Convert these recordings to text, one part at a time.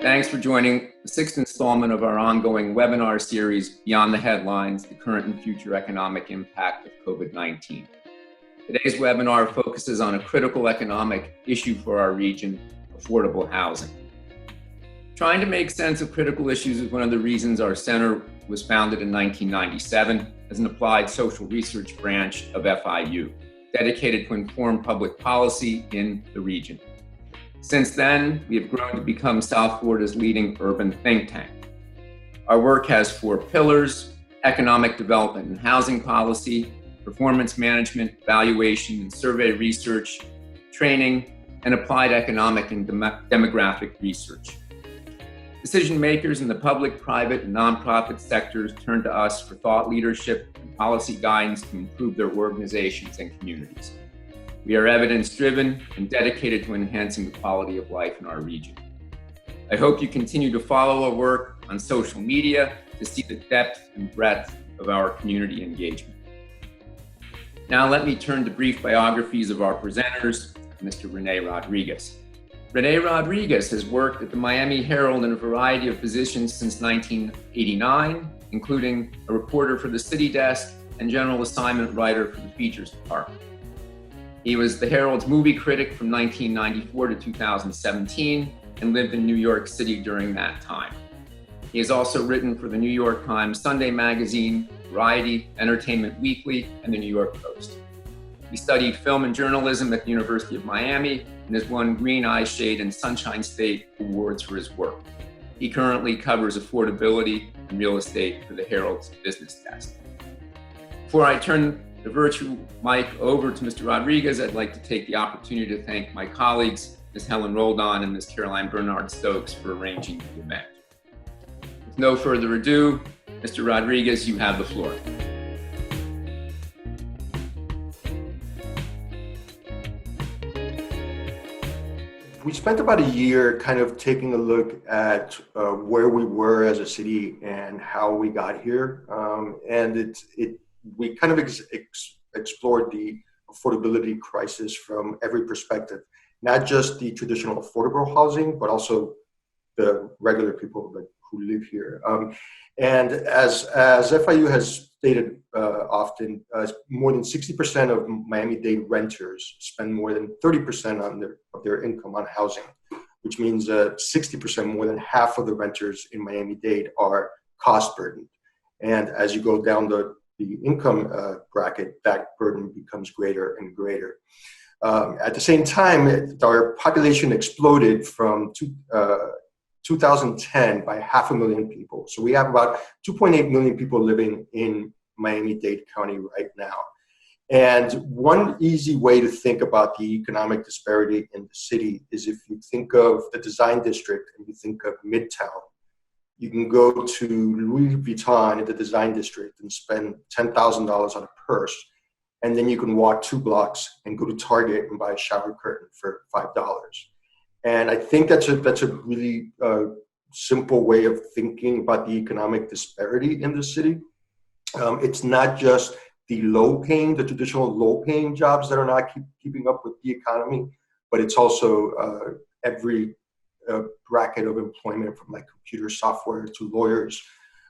Thanks for joining the sixth installment of our ongoing webinar series, Beyond the Headlines, the Current and Future Economic Impact of COVID-19. Today's webinar focuses on a critical economic issue for our region, affordable housing. Trying to make sense of critical issues is one of the reasons our center was founded in 1997 as an applied social research branch of FIU, dedicated to inform public policy in the region. Since then, we have grown to become South Florida's leading urban think tank. Our work has four pillars: economic development and housing policy, performance management, valuation and survey research, training, and applied economic and demographic research. Decision makers in the public, private, and nonprofit sectors turn to us for thought leadership and policy guidance to improve their organizations and communities. We are evidence-driven and dedicated to enhancing the quality of life in our region. I hope you continue to follow our work on social media to see the depth and breadth of our community engagement. Now let me turn to brief biographies of our presenters, Mr. Rene Rodriguez. Rene Rodriguez has worked at the Miami Herald in a variety of positions since 1989, including a reporter for the City Desk and general assignment writer for the Features Department. He was the Herald's movie critic from 1994 to 2017 and lived in New York City during that time. He has also written for the New York Times Sunday Magazine, Variety, Entertainment Weekly, and the New York Post. He studied film and journalism at the University of Miami and has won Green Eye Shade and Sunshine State awards for his work. He currently covers affordability and real estate for the Herald's business desk. Before I turn the virtual mic over to Mr. Rodriguez, I'd like to take the opportunity to thank my colleagues, Ms. Helen Roldan and Ms. Caroline Bernard-Stokes, for arranging the event. With no further ado, Mr. Rodriguez, you have the floor. We spent about a year kind of taking a look at where we were as a city and how we got here. We kind of explored the affordability crisis from every perspective, not just the traditional affordable housing, but also the regular people who live here. And as FIU has stated often, more than 60% of Miami-Dade renters spend more than 30% of their income on housing, which means 60% more than half of the renters in Miami-Dade are cost burdened. And as you go down the income bracket, that burden becomes greater and greater. At the same time, our population exploded from 2010 by 500,000 people. So we have about 2.8 million people living in Miami-Dade County right now. And one easy way to think about the economic disparity in the city is if you think of the design district and you think of Midtown. You can go to Louis Vuitton in the design district and spend $10,000 on a purse. And then you can walk 2 blocks and go to Target and buy a shower curtain for $5. And I think that's a really simple way of thinking about the economic disparity in the city. It's not just the traditional low-paying jobs that are not keeping up with the economy, but it's also every bracket of employment, from like computer software to lawyers,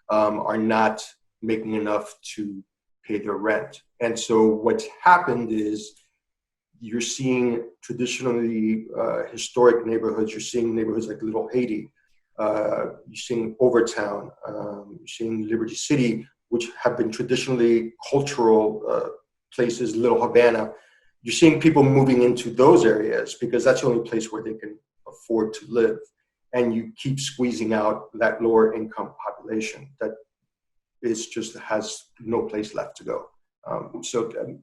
are not making enough to pay their rent. And so what's happened is you're seeing traditionally historic neighborhoods, you're seeing neighborhoods like Little Haiti, you're seeing Overtown, you're seeing Liberty City, which have been traditionally cultural places, Little Havana. You're seeing people moving into those areas because that's the only place where they can afford to live. And you keep squeezing out that lower income population that has no place left to go.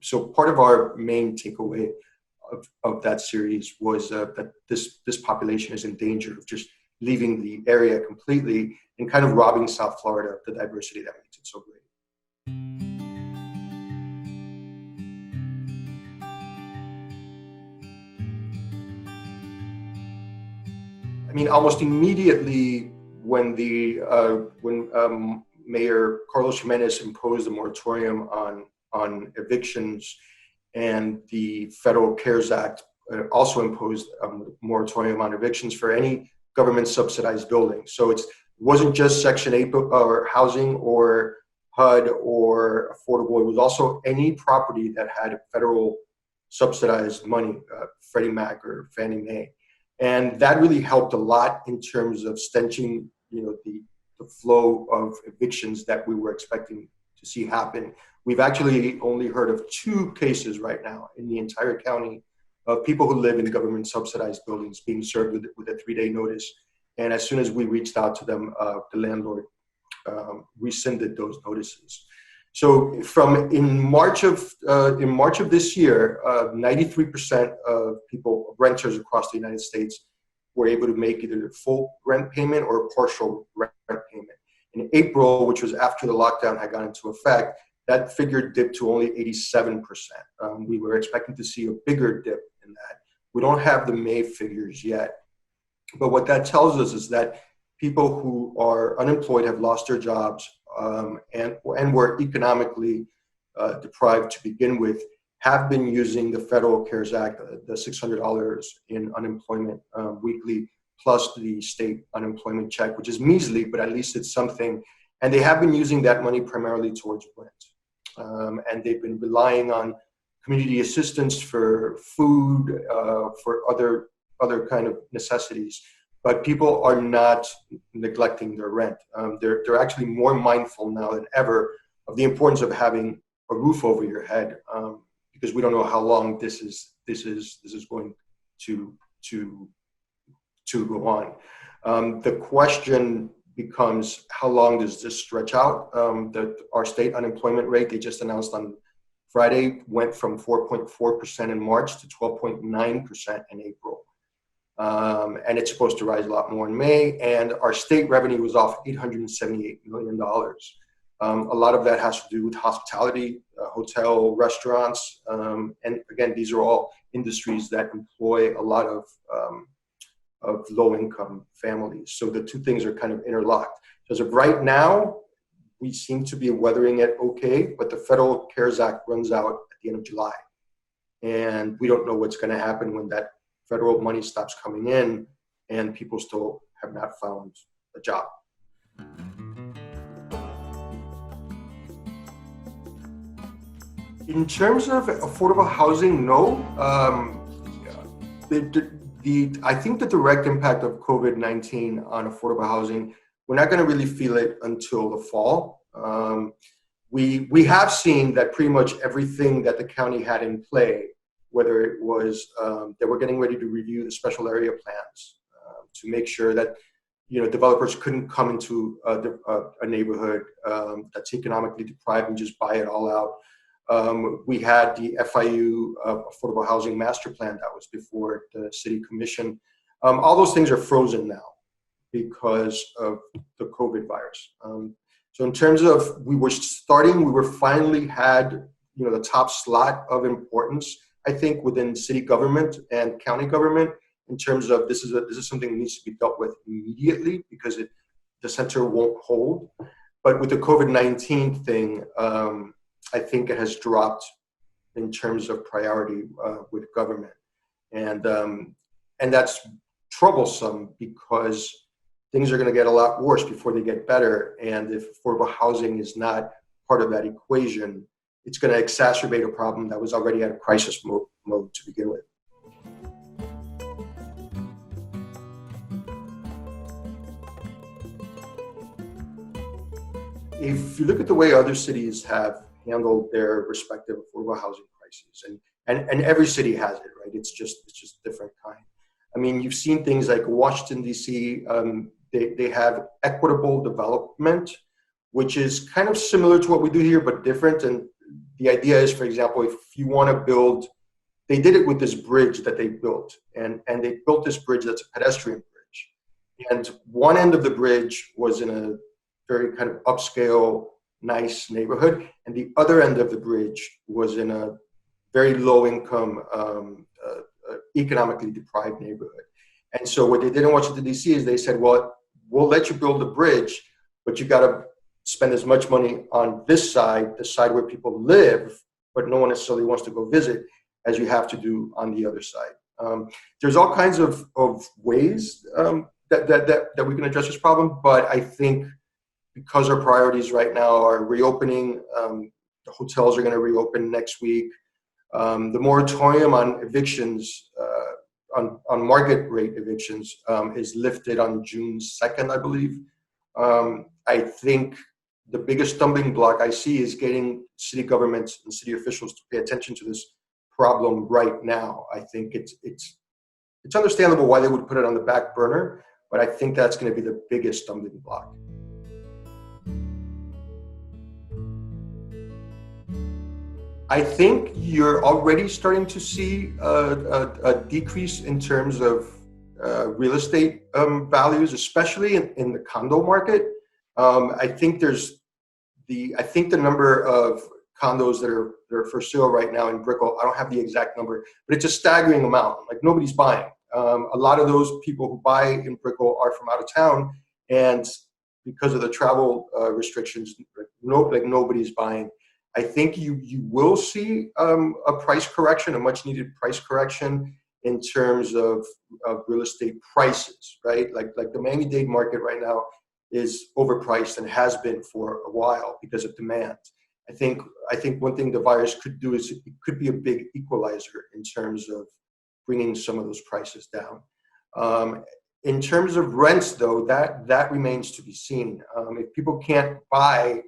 So part of our main takeaway of that series was that this population is in danger of just leaving the area completely and kind of robbing South Florida of the diversity that makes it so great. I mean, almost immediately when Mayor Carlos Jimenez imposed a moratorium on evictions, and the Federal CARES Act also imposed a moratorium on evictions for any government subsidized buildings. So it wasn't just Section 8 or housing or HUD or affordable. It was also any property that had federal subsidized money, Freddie Mac or Fannie Mae. And that really helped a lot in terms of stenching, the flow of evictions that we were expecting to see happen. We've actually only heard of 2 cases right now in the entire county of people who live in government subsidized buildings being served with a 3-day notice. And as soon as we reached out to them, the landlord rescinded those notices. So in March of this year, 93% of renters across the United States were able to make either a full rent payment or a partial rent payment. In April, which was after the lockdown had gone into effect, that figure dipped to only 87%. We were expecting to see a bigger dip in that. We don't have the May figures yet. But what that tells us is that people who are unemployed, have lost their jobs, and were economically deprived to begin with, have been using the Federal CARES Act, the $600 in unemployment weekly, plus the state unemployment check, which is measly, but at least it's something. And they have been using that money primarily towards rent. And they've been relying on community assistance for food, for other kind of necessities. But people are not neglecting their rent. They're actually more mindful now than ever of the importance of having a roof over your head, because we don't know how long this is going to go on. The question becomes, how long does this stretch out? Our state unemployment rate, they just announced on Friday, went from 4.4% in March to 12.9% in April. And it's supposed to rise a lot more in May. And our state revenue was off $878 million. A lot of that has to do with hospitality, hotel, restaurants. And again, these are all industries that employ a lot of low-income families. So the 2 things are kind of interlocked. As of right now, we seem to be weathering it okay, but the Federal CARES Act runs out at the end of July. And we don't know what's going to happen when that federal money stops coming in and people still have not found a job. In terms of affordable housing, no. I think the direct impact of COVID-19 on affordable housing, we're not going to really feel it until the fall. We have seen that pretty much everything that the county had in play, whether it was that we're getting ready to review the special area plans to make sure that developers couldn't come into a neighborhood that's economically deprived and just buy it all out. We had the FIU Affordable Housing Master Plan that was before the City Commission. All those things are frozen now because of the COVID virus. So in terms of, we finally had the top slot of importance, I think, within city government and county government, in terms of this is something that needs to be dealt with immediately because the center won't hold. But with the COVID-19 thing, I think it has dropped in terms of priority with government, and that's troublesome because things are going to get a lot worse before they get better. And if affordable housing is not part of that equation, it's going to exacerbate a problem that was already at a crisis mode to begin with. If you look at the way other cities have handled their respective affordable housing crises, and every city has it, right? It's just different kind. I mean, you've seen things like Washington, D.C., they have equitable development, which is kind of similar to what we do here, but different. And the idea is, for example, if you want to build, they did it with this bridge that they built, and they built this bridge that's a pedestrian bridge. And one end of the bridge was in a very kind of upscale, nice neighborhood, and the other end of the bridge was in a very low-income, economically deprived neighborhood. And so what they did in Washington, D.C. is they said, well, we'll let you build the bridge, but you got to spend as much money on this side, the side where people live, but no one necessarily wants to go visit, as you have to do on the other side. There's all kinds of ways that we can address this problem. But I think because our priorities right now are reopening, the hotels are going to reopen next week. The moratorium on evictions, on market rate evictions, is lifted on June 2nd, I believe. I think the biggest stumbling block I see is getting city governments and city officials to pay attention to this problem right now. I think it's understandable why they would put it on the back burner, but I think that's going to be the biggest stumbling block. I think you're already starting to see a decrease in terms of real estate values, especially in the condo market. I think the number of condos that are for sale right now in Brickell, I don't have the exact number, but it's a staggering amount. Like, nobody's buying. A lot of those people who buy in Brickell are from out of town, and because of the travel restrictions, nobody's buying. I think you will see a price correction, a much needed price correction in terms of real estate prices, right? Like the Miami-Dade market right now is overpriced and has been for a while because of demand. I think one thing the virus could do is it could be a big equalizer in terms of bringing some of those prices down. In terms of rents, though, that remains to be seen. If people can't buy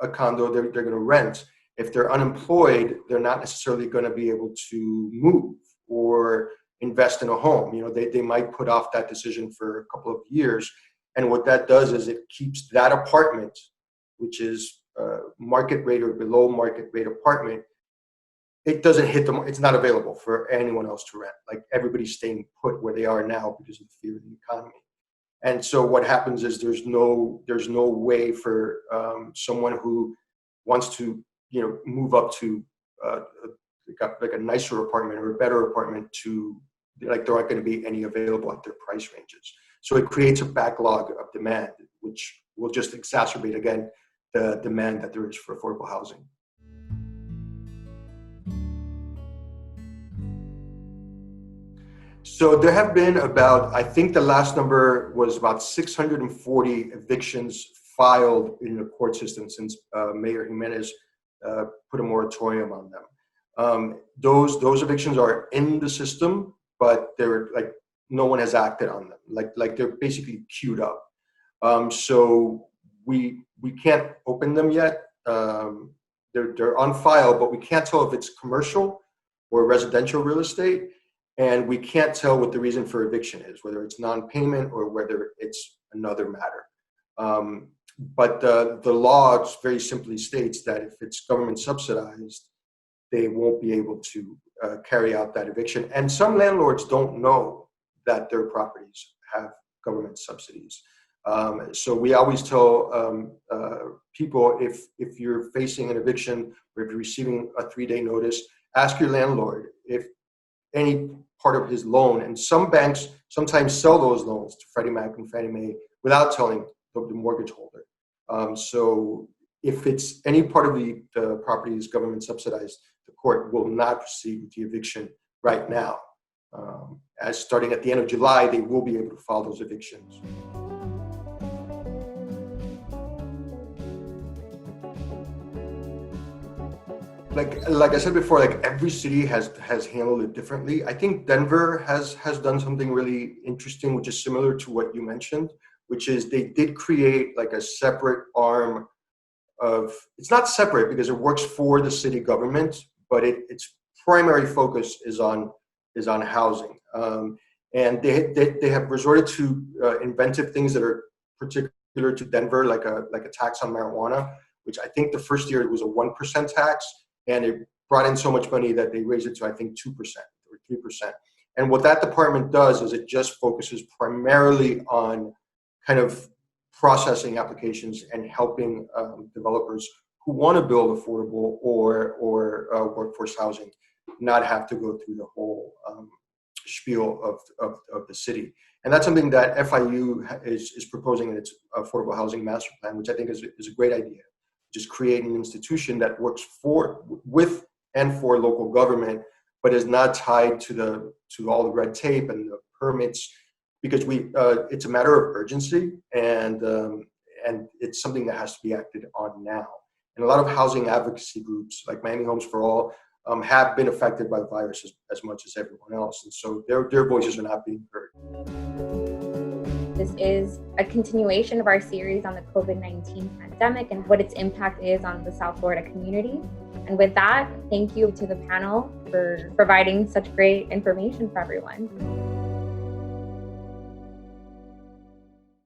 a condo, they're going to rent. If they're unemployed, they're not necessarily going to be able to move or invest in a home. They might put off that decision for a couple of years. And what that does is it keeps that apartment, which is market rate or below market rate apartment, it doesn't hit them. It's not available for anyone else to rent. Like, everybody's staying put where they are now because of the fear of the economy. And so what happens is there's no way for someone who wants to move up to like a nicer apartment or a better apartment to, like, there aren't going to be any available at their price ranges. So it creates a backlog of demand, which will just exacerbate again the demand that there is for affordable housing. So there have been I think the last number was about 640 evictions filed in the court system since Mayor Jimenez put a moratorium on them. Those evictions are in the system, but they're like, no one has acted on them. Like they're basically queued up. So we can't open them yet. They're on file, but we can't tell if it's commercial or residential real estate. And we can't tell what the reason for eviction is, whether it's non-payment or whether it's another matter. But the law very simply states that if it's government subsidized, they won't be able to carry out that eviction. And some landlords don't know that their properties have government subsidies. So we always tell people, if you're facing an eviction or if you're receiving a 3-day notice, ask your landlord if any part of his loan, and some banks sometimes sell those loans to Freddie Mac and Fannie Mae without telling the mortgage holder. So if it's any part of the property is government subsidized, the court will not proceed with the eviction right now. As starting at the end of July, they will be able to file those evictions. Like I said before, like, every city has handled it differently. I think Denver has done something really interesting, which is similar to what you mentioned, which is they did create like a separate arm of, it's not separate because it works for the city government, but its primary focus is on housing. And they have resorted to inventive things that are particular to Denver, like a tax on marijuana, which I think the first year it was a 1% tax. And it brought in so much money that they raised it to, I think, 2% or 3%. And what that department does is it just focuses primarily on kind of processing applications and helping developers who want to build affordable or workforce housing not have to go through the whole spiel of the city. And that's something that FIU is proposing in its affordable housing master plan, which I think is a great idea. Just create an institution that works with and for local government, but is not tied to all the red tape and the permits because it's a matter of urgency, and it's something that has to be acted on now. And a lot of housing advocacy groups like Miami Homes for All have been affected by the virus as much as everyone else, and so their voices are not being heard. This is a continuation of our series on the COVID-19 pandemic and what its impact is on the South Florida community. And with that, thank you to the panel for providing such great information for everyone.